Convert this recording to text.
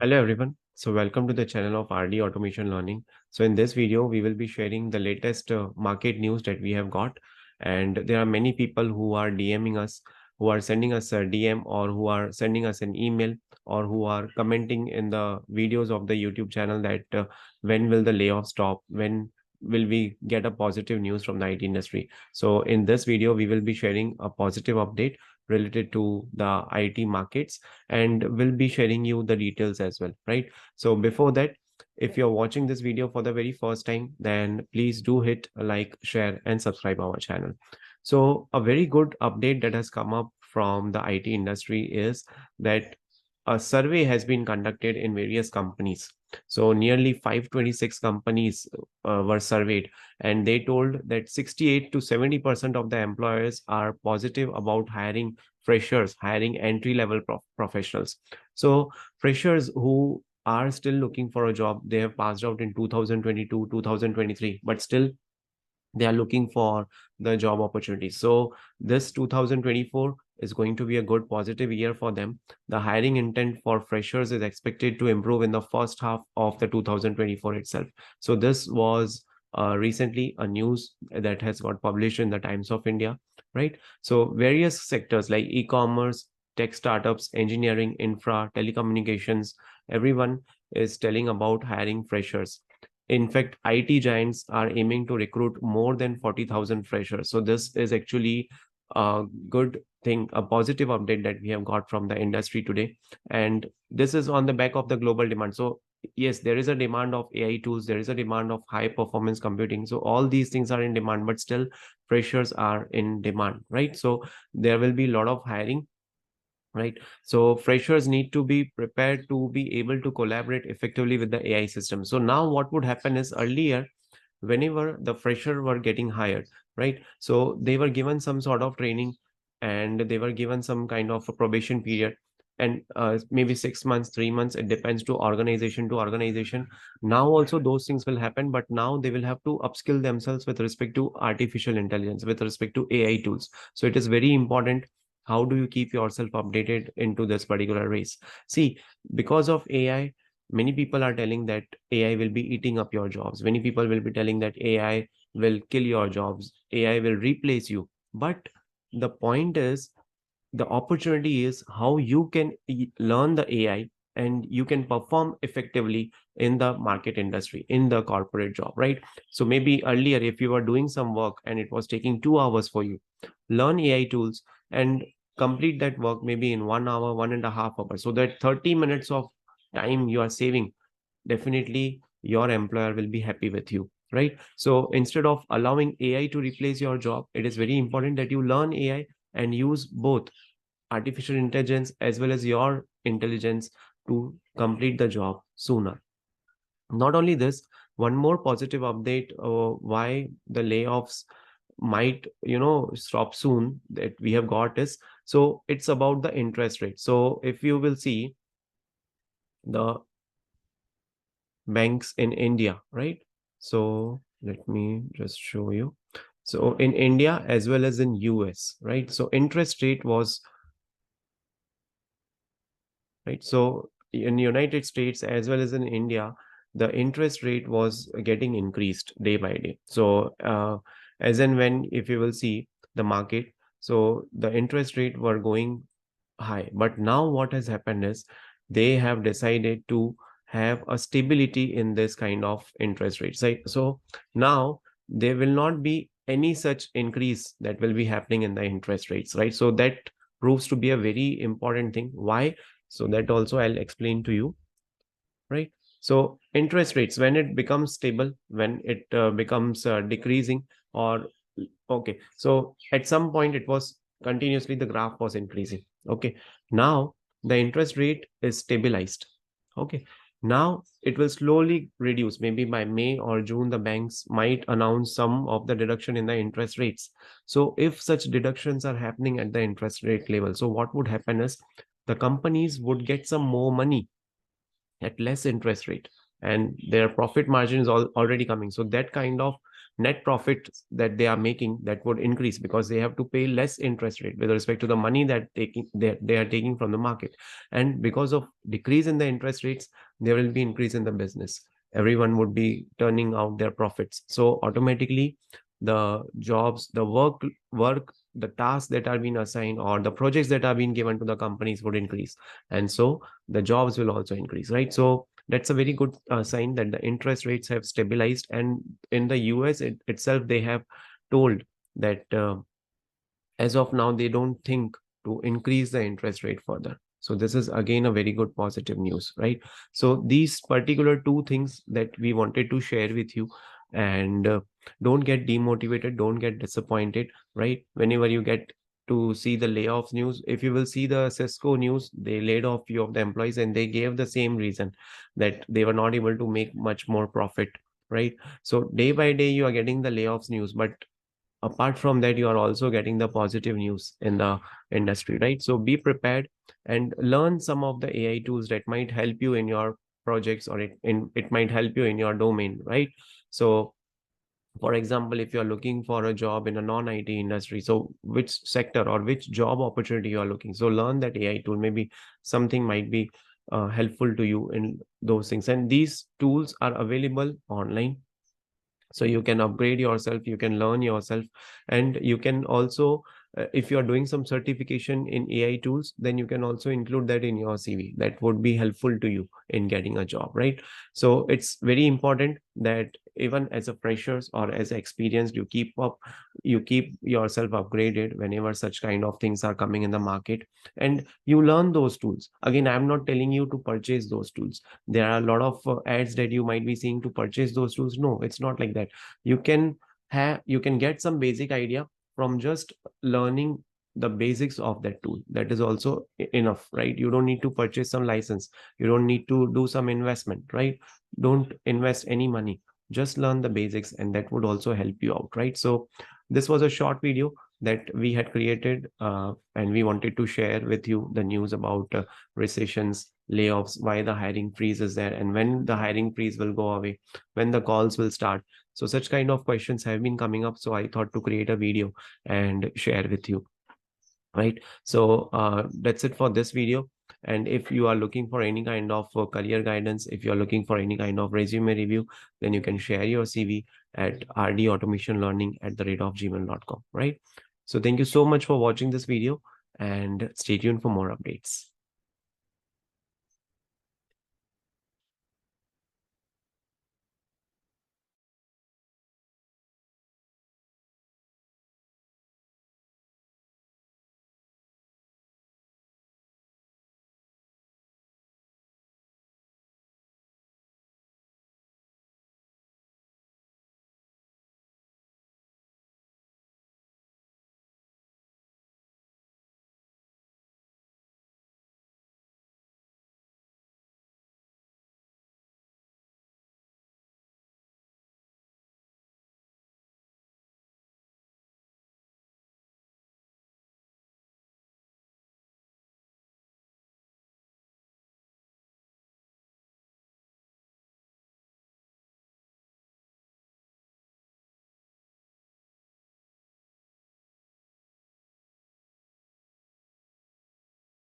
Hello everyone. So welcome to the channel of RD Automation Learning. So in this video, we will be sharing the latest market news that we have got. And there are many people who are DMing us, who are sending us a DM or who are sending us an email or who are commenting in the videos of the YouTube channel that when will the layoff stop? When will we get a positive news from the IT industry? So in this video, we will be sharing a positive update related to the IT markets and we'll be sharing you the details as well, right? So before that, if you're watching this video for the very first time, then please do hit like, share, and subscribe our channel. So a very good update that has come up from the IT industry is that a survey has been conducted in various companies. So nearly 526 companies were surveyed, and they told that 68 to 70% of the employers are positive about hiring freshers, hiring entry-level professionals. So freshers who are still looking for a job, they have passed out in 2022, 2023, but still they are looking for the job opportunities. So this 2024 is going to be a good positive year for them. The hiring intent for freshers is expected to improve in the first half of the 2024 itself. So this was recently a news that has got published in the Times of India, right? So various sectors like e-commerce, tech startups, engineering, infra, telecommunications, everyone is telling about hiring freshers. In fact, IT giants are aiming to recruit more than 40,000 freshers. So this is actually a good thing, a positive update that we have got from the industry today. And this is on the back of the global demand. So yes, there is a demand of AI tools, there is a demand of high performance computing. So all these things are in demand, but still freshers are in demand, right? So there will be a lot of hiring, right? So freshers need to be prepared to be able to collaborate effectively with the AI system. So now what would happen is earlier, whenever the fresher were getting hired, right? So they were given some sort of training and they were given some kind of a probation period and maybe 6 months, 3 months, it depends to organization to organization. Now also those things will happen, but now they will have to upskill themselves with respect to artificial intelligence, with respect to AI tools. So it is very important, how do you keep yourself updated into this particular race? See, because of AI, many people are telling that AI will be eating up your jobs. Many people will be telling that AI will kill your jobs. AI will replace you. But the point is, the opportunity is how you can learn the AI and you can perform effectively in the market industry, in the corporate job, right? So maybe earlier, if you were doing some work and it was taking 2 hours for you, learn AI tools and complete that work maybe in 1 hour, 1.5 hours. So that 30 minutes of time you are saving, definitely your employer will be happy with you, right? So instead of allowing AI to replace your job, it is very important that you learn AI and use both artificial intelligence as well as your intelligence to complete the job sooner. Not only this, one more positive update why the layoffs might stop soon that we have got is, so it's about the interest rate. So if you will see the banks in India, right? So let me just show you. So in India as well as in US, right? So interest rate was, right? So in United States as well as in India, the interest rate was getting increased day by day. So as and when, if you will see the market, so the interest rate were going high. But now what has happened is they have decided to have a stability in this kind of interest rates, right? So now there will not be any such increase that will be happening in the interest rates, right? So that proves to be a very important thing. Why? So that also I'll explain to you, right? So interest rates, when it becomes stable, when it becomes decreasing, or okay, so at some point it was continuously, the graph was increasing. Okay, now the interest rate is stabilized. Okay, now it will slowly reduce. Maybe by May or June, the banks might announce some of the deduction in the interest rates. So if such deductions are happening at the interest rate level, so what would happen is the companies would get some more money at less interest rate and their profit margin is already coming. So that kind of net profit that they are making, that would increase because they have to pay less interest rate with respect to the money that they are taking from the market. And because of decrease in the interest rates, there will be increase in the business. Everyone would be turning out their profits. So automatically the jobs, the work, the tasks that are being assigned or the projects that are being given to the companies would increase. And so the jobs will also increase, right? So that's a very good sign that the interest rates have stabilized. And in the US itself, they have told that as of now, they don't think to increase the interest rate further. So this is again a very good positive news, right? So these particular two things that we wanted to share with you. And don't get demotivated, don't get disappointed, right? Whenever you get to see the layoffs news, if you will see the Cisco news, they laid off few of the employees and they gave the same reason, that they were not able to make much more profit, right? So day by day you are getting the layoffs news, but apart from that you are also getting the positive news in the industry, right? So be prepared and learn some of the AI tools that might help you in your projects, or it might help you in your domain, right? So for example, if you're looking for a job in a non-IT industry, so which sector or which job opportunity you are looking, so learn that AI tool. Maybe something might be helpful to you in those things. And these tools are available online, so you can upgrade yourself, you can learn yourself. And you can also if you are doing some certification in AI tools, then you can also include that in your CV. That would be helpful to you in getting a job, right? So it's very important that even as a freshers or as experienced, you keep yourself upgraded whenever such kind of things are coming in the market, and you learn those tools. Again, I'm not telling you to purchase those tools. There are a lot of ads that you might be seeing to purchase those tools. No, it's not like that. You can you can get some basic idea from just learning the basics of that tool. That is also enough, right? You don't need to purchase some license, you don't need to do some investment, right? Don't invest any money, just learn the basics, and that would also help you out, right? So this was a short video that we had created, and we wanted to share with you the news about recessions, layoffs, why the hiring freeze is there, and when the hiring freeze will go away, when the calls will start. So such kind of questions have been coming up, so I thought to create a video and share with you, right? So that's it for this video. And if you are looking for any kind of career guidance, if you are looking for any kind of resume review, then you can share your CV at rdautomationlearning@gmail.com, right? So thank you so much for watching this video, and stay tuned for more updates.